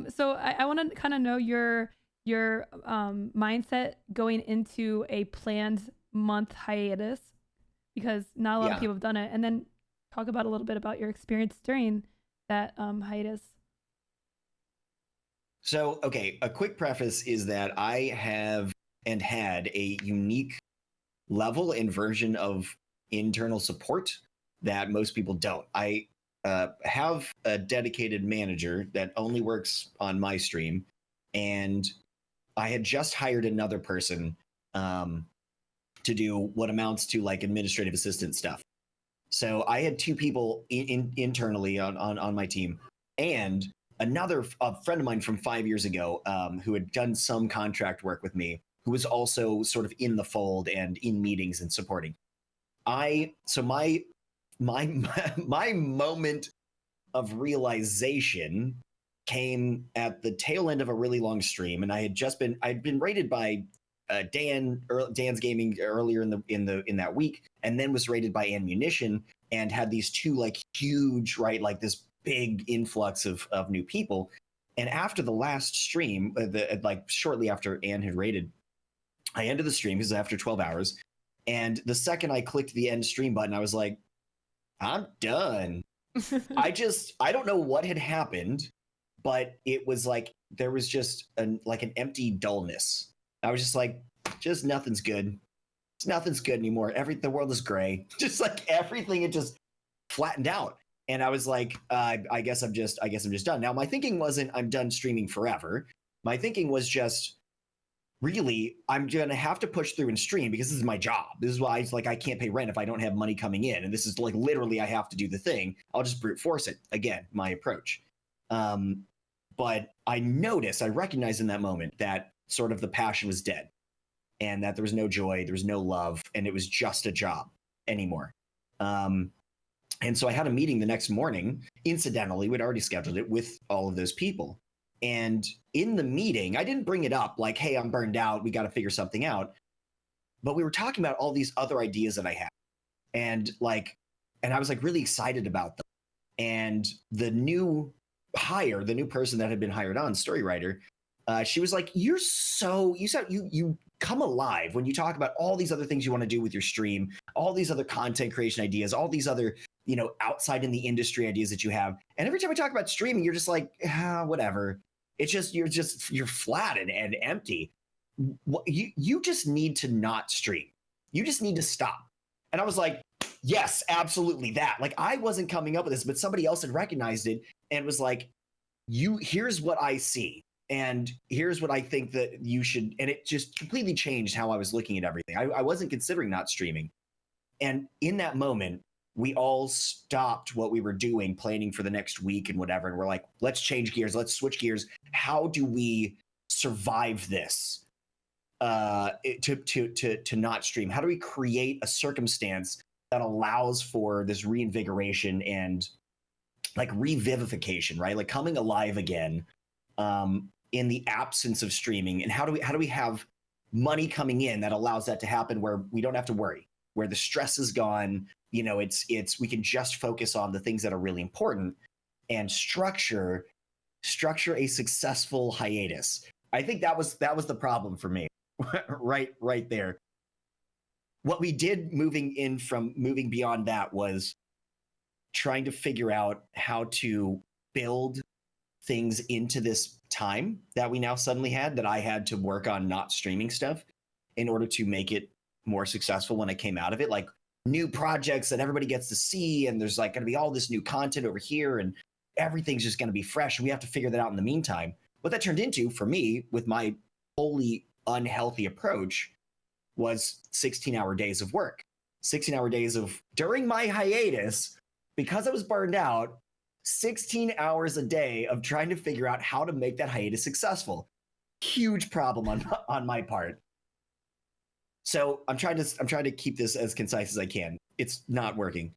So I want to kind of know your mindset going into a planned month hiatus, because not a lot of Yeah. people have done it, and then talk about a little bit about your experience during that hiatus. So, okay, a quick preface is that I have and had a unique level and version of internal support that most people don't. I have a dedicated manager that only works on my stream, and I had just hired another person um, to do what amounts to like administrative assistant stuff. So I had two people internally on my team, and another a friend of mine from 5 years ago who had done some contract work with me, who was also sort of in the fold and in meetings and supporting. My my moment of realization came at the tail end of a really long stream, and I'd been rated by Dan's Gaming earlier in that week, and then was rated by Ammunition, and had these two like huge, right, like this big influx of new people. And after the last stream, like shortly after Ann had rated, I ended the stream because after 12 hours, and the second I clicked the end stream button, I was like, I'm done. I don't know what had happened, but it was like there was just an empty dullness. I was just like, just nothing's good. Nothing's good anymore. The world is gray. Just like everything had just flattened out. And I was like, I guess I'm just done. Now my thinking wasn't I'm done streaming forever. My thinking was just really I'm gonna have to push through and stream because this is my job. This is why I can't pay rent if I don't have money coming in, and this is like literally I have to do the thing. I'll just brute force it. Again, my approach. But I recognized in that moment that sort of the passion was dead, and that there was no joy, there was no love, and it was just a job anymore. And so I had a meeting the next morning. Incidentally, we'd already scheduled it with all of those people. And in the meeting, I didn't bring it up like, hey, I'm burned out. We got to figure something out. But we were talking about all these other ideas that I had. And I was like really excited about them. And the new person that had been hired on, story writer, she was like, you come alive when you talk about all these other things you want to do with your stream, all these other content creation ideas, all these other, outside in the industry ideas that you have. And every time we talk about streaming, you're just like, whatever. It's just, you're flat and empty. You just need to not stream. You just need to stop. And I was like, yes, absolutely that. Like I wasn't coming up with this, but somebody else had recognized it and was like, here's what I see. And here's what I think that you should, and it just completely changed how I was looking at everything. I wasn't considering not streaming. And in that moment, we all stopped what we were doing, planning for the next week and whatever. And we're like, let's change gears. Let's switch gears. How do we survive this to not stream? How do we create a circumstance that allows for this reinvigoration and like revivification, right? Like coming alive again in the absence of streaming. And how do we have money coming in that allows that to happen where we don't have to worry, where the stress is gone? We can just focus on the things that are really important and structure a successful hiatus. I think that was the problem for me. right there. What we did moving beyond that was trying to figure out how to build things into this time that we now suddenly had, that I had to work on not streaming stuff in order to make it more successful when I came out of it. Like new projects that everybody gets to see, and there's like going to be all this new content over here, and everything's just going to be fresh. And we have to figure that out in the meantime. What that turned into for me with my wholly unhealthy approach was 16-hour days of work. 16-hour days of, during my hiatus, because I was burned out, 16 hours a day of trying to figure out how to make that hiatus successful. Huge problem on my part. So I'm trying to keep this as concise as I can. It's not working.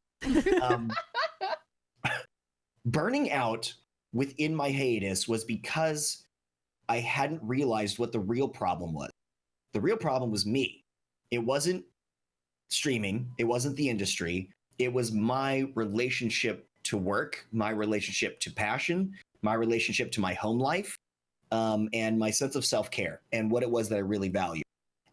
Burning out within my hiatus was because I hadn't realized what the real problem was. The real problem was me. It wasn't streaming. It wasn't the industry. It was my relationship to work, my relationship to passion, my relationship to my home life, and my sense of self-care and what it was that I really value.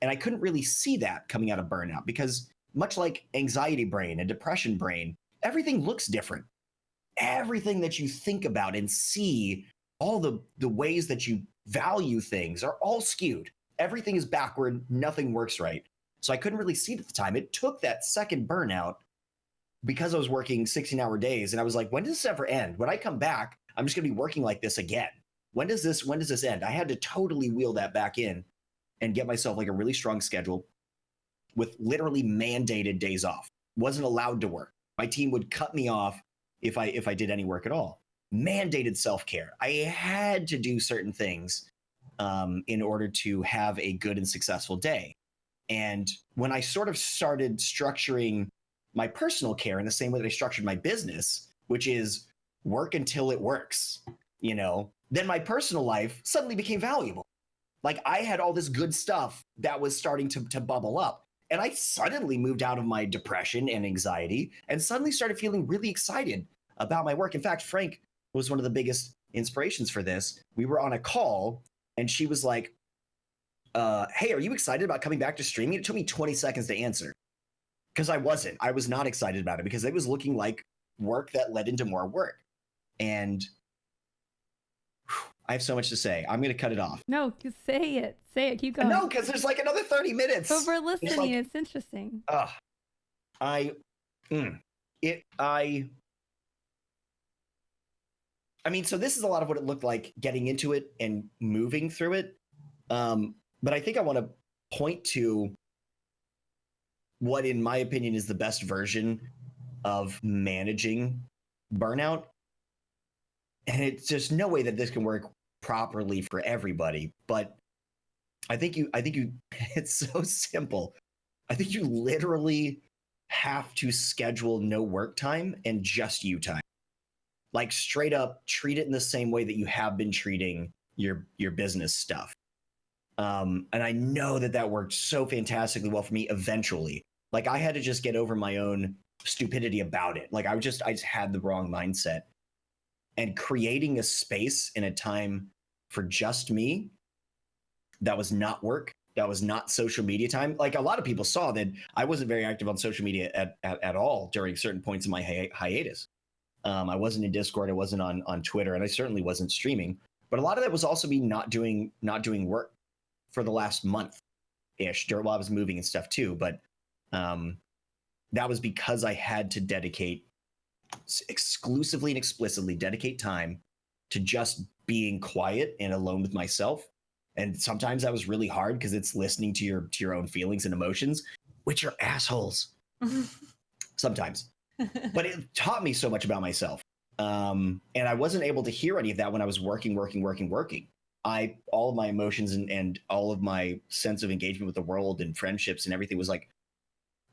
And I couldn't really see that coming out of burnout because much like anxiety brain and depression brain, everything looks different. Everything that you think about and see, all the ways that you value things are all skewed. Everything is backward. Nothing works right. So I couldn't really see it at the time. It took that second burnout because I was working 16-hour days. And I was like, when does this ever end? When I come back, I'm just going to be working like this again. When does this end? I had to totally wheel that back in and get myself like a really strong schedule with literally mandated days off. Wasn't allowed to work. My team would cut me off if I did any work at all. Mandated self-care. I had to do certain things in order to have a good and successful day. And when I sort of started structuring my personal care in the same way that I structured my business, which is work until it works, then my personal life suddenly became valuable. Like I had all this good stuff that was starting to bubble up. And I suddenly moved out of my depression and anxiety and suddenly started feeling really excited about my work. In fact, Frank was one of the biggest inspirations for this. We were on a call and she was like, hey, are you excited about coming back to streaming? It took me 20 seconds to answer because I wasn't. I was not excited about it because it was looking like work that led into more work. And I have so much to say. I'm going to cut it off. No, say it. Say it. Keep going. No, because there's like another 30 minutes. But we're listening. It's interesting. I mean, so this is a lot of what it looked like getting into it and moving through it. But I think I want to point to what, in my opinion, is the best version of managing burnout. And it's just no way that this can work properly for everybody. But I think you, it's so simple. I think you literally have to schedule no work time and just you time. Like straight up treat it in the same way that you have been treating your business stuff. And I know that worked so fantastically well for me eventually. Like I had to just get over my own stupidity about it. Like I just had the wrong mindset. And creating a space and a time for just me that was not work, that was not social media time. Like a lot of people saw that I wasn't very active on social media at all during certain points in my hiatus. I wasn't in Discord, I wasn't on Twitter, and I certainly wasn't streaming. But a lot of that was also me not doing work for the last month-ish while I was moving and stuff too. But that was because I had to dedicate exclusively and explicitly dedicate time to just being quiet and alone with myself. And sometimes that was really hard because it's listening to your own feelings and emotions, which are assholes sometimes. But it taught me so much about myself. And I wasn't able to hear any of that when I was working. All of my emotions and all of my sense of engagement with the world and friendships and everything was like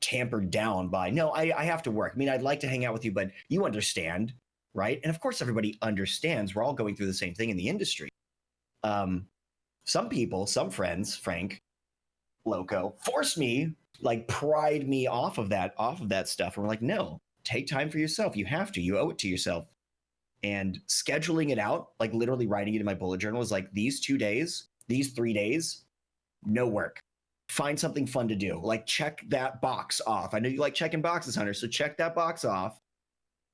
tampered down by, no, I have to work. I mean, I'd like to hang out with you, but you understand, right? And of course, everybody understands. We're all going through the same thing in the industry. Some people, some friends, Frank, Loco, forced me, like pried me off of that stuff. And we're like, no, take time for yourself. You have to. You owe it to yourself. And scheduling it out, like literally writing it in my bullet journal, was like these 2 days, these 3 days, no work. Find something fun to do. Like check that box off. I know you like checking boxes, Hunter. So check that box off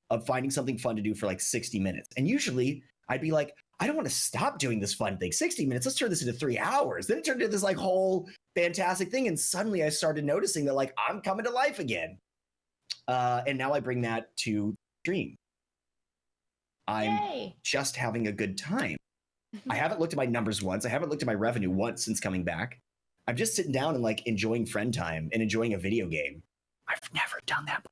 of finding something fun to do for like 60 minutes. And usually I'd be like, I don't want to stop doing this fun thing. 60 minutes, let's turn this into 3 hours. Then it turned into this like whole fantastic thing. And suddenly I started noticing that like I'm coming to life again. And now I bring that to stream. I'm just having a good time. I haven't looked at my numbers once. I haven't looked at my revenue once since coming back. I'm just sitting down and like enjoying friend time and enjoying a video game. I've never done that.